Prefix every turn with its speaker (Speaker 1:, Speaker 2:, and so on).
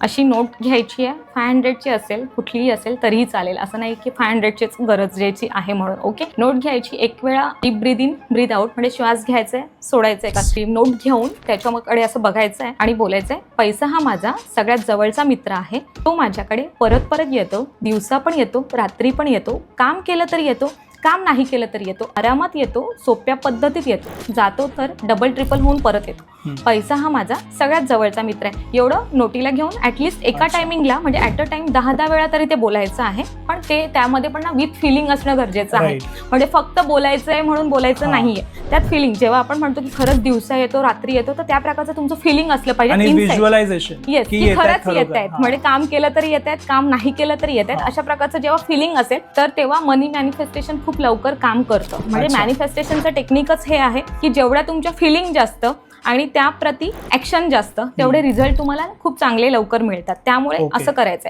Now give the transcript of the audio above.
Speaker 1: अशी नोट घ्यायची आहे, 500ची असेल, कुठलीही असेल तरीही चालेल, असं नाही की 500चीच गरजेची आहे म्हणून. ओके, नोट घ्यायची, एक वेळा deep breathe in breathe out म्हणजे श्वास घ्यायचा आहे, सोडायचा आहे का स्ट्रीम. नोट घेऊन त्याच्याकडे असं बघायचं आहे आणि बोलायचं आहे, पैसा हा माझा सगळ्यात जवळचा मित्र आहे, तो माझ्याकडे परत परत येतो, दिवसा पण येतो, रात्री पण येतो, काम केलं तरी येतो, काम नाही केलं तरी येतो, आरामात येतो, सोप्या पद्धतीत येतो, जातो तर डबल ट्रिपल होऊन परत येतो. पैसा हा माझा सगळ्यात जवळचा मित्र आहे. एवढं नोटीला घेऊन ऍटलिस्ट एका टायमिंगला म्हणजे ऍट अ टाइम 10 वेळा तरी ते बोलायचं आहे. पण ते त्यामध्ये पण ना विथ फिलिंग असणं गरजेचं आहे. म्हणजे फक्त बोलायचं आहे म्हणून बोलायचं नाहीये, त्यात फिलिंग. जेव्हा आपण म्हणतो की खरंच दिवसा येतो, रात्री येतो, तर त्या प्रकारचं तुमचं फिलिंग असलं पाहिजे.
Speaker 2: व्हिज्युअलायझेशन
Speaker 1: येस, की खरंच येत आहेत, म्हणजे काम केलं तरी येत आहेत, काम नाही केलं तरी येत आहेत. अशा प्रकारचं जेव्हा फिलिंग असेल तर तेव्हा मनी मॅनिफेस्टेशन खूप लवकर काम करतं. म्हणजे मॅनिफेस्टेशनचं टेक्निकच हे आहे की जेवढ्या तुमच्या फिलिंग जास्त आणि त्याप्रती ऍक्शन जास्त, तेवढे रिझल्ट तुम्हाला खूप चांगले लवकर मिळतात. त्यामुळे असं करायचंय.